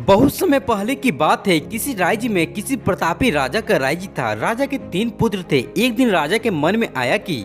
बहुत समय पहले की बात है। किसी राज्य में किसी प्रतापी राजा का राज्य था। राजा के 3 पुत्र थे। एक दिन राजा के मन में आया कि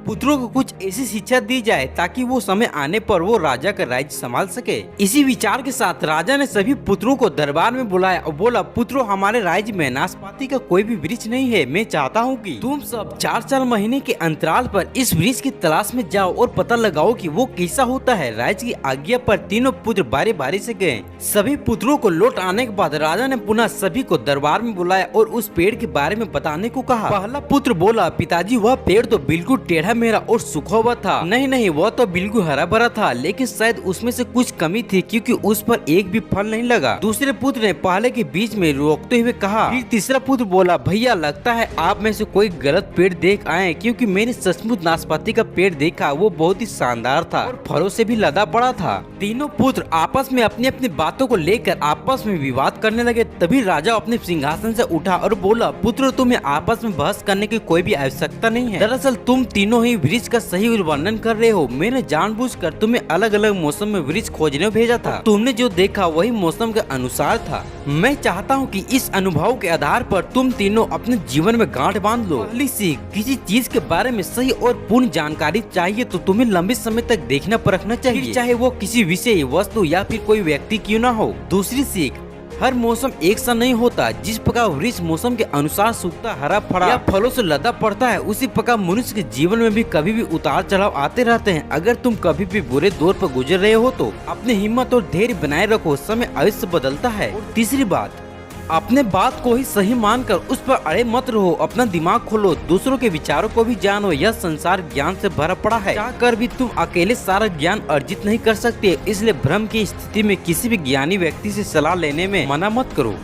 पुत्रों को कुछ ऐसी शिक्षा दी जाए ताकि वो समय आने पर वो राजा का राज्य संभाल सके। इसी विचार के साथ राजा ने सभी पुत्रों को दरबार में बुलाया और बोला, पुत्रों, हमारे राज्य में नाशपाती का कोई भी वृक्ष नहीं है। मैं चाहता हूँ कि तुम सब 4-4 महीने के अंतराल पर इस वृक्ष की तलाश में जाओ और पता लगाओ कि वो कैसा होता है। राजा की आज्ञा पर तीनों पुत्र बारी बारी से गए। सभी पुत्रों को लौट आने के बाद राजा ने पुनः सभी को दरबार में बुलाया और उस पेड़ के बारे में बताने को कहा। पहला पुत्र बोला, पिताजी, वह पेड़ तो बिल्कुल टेढ़ा मेरा और सूखा हुआ था। नहीं, वह तो बिल्कुल हरा भरा था, लेकिन शायद उसमें से कुछ कमी थी क्योंकि उस पर एक भी फल नहीं लगा। दूसरे पुत्र ने पहले के बीच में रोकते हुए कहा। फिर तीसरा पुत्र बोला, भैया, लगता है आप में से कोई गलत पेड़ देख आए, क्योंकि मैंने सचमुच नाशपाती का पेड़ देखा। वो बहुत ही शानदार था और फलों से भी लदा पड़ा था। तीनों पुत्र आपस में अपनी अपनी बातों को लेकर आपस में विवाद करने लगे। तभी राजा अपने सिंहासन से उठा और बोला, पुत्र, तुम्हें आपस में बहस करने की कोई भी आवश्यकता नहीं है। दरअसल तुम तीनों ही वृक्ष का सही वर्णन कर रहे हो। मैंने जानबूझकर तुम्हें अलग अलग मौसम में वृक्ष खोजने भेजा था। तुमने जो देखा वही मौसम के अनुसार था। मैं चाहता हूँ कि इस अनुभव के आधार पर तुम तीनों अपने जीवन में गांठ बांध लो। पहली सीख, किसी चीज के बारे में सही और पूर्ण जानकारी चाहिए तो तुम्हें लंबे समय तक देखना परखना चाहिए, चाहे वो किसी विषय, वस्तु या फिर कोई व्यक्ति क्यों न हो। दूसरी सीख, हर मौसम एक सा नहीं होता। जिस प्रकार वृक्ष मौसम के अनुसार सूखता, हरा भरा या फलों से लदा पड़ता है, उसी प्रकार मनुष्य के जीवन में भी कभी भी उतार चढ़ाव आते रहते हैं। अगर तुम कभी भी बुरे दौर पर गुजर रहे हो तो अपनी हिम्मत और धैर्य बनाए रखो। समय अवश्य बदलता है। और तीसरी बात, अपने बात को ही सही मानकर उस पर अड़े मत रहो। अपना दिमाग खोलो, दूसरों के विचारों को भी जानो। यह संसार ज्ञान से भरा पड़ा है। चाहकर भी तुम अकेले सारा ज्ञान अर्जित नहीं कर सकते। इसलिए भ्रम की स्थिति में किसी भी ज्ञानी व्यक्ति से सलाह लेने में मना मत करो।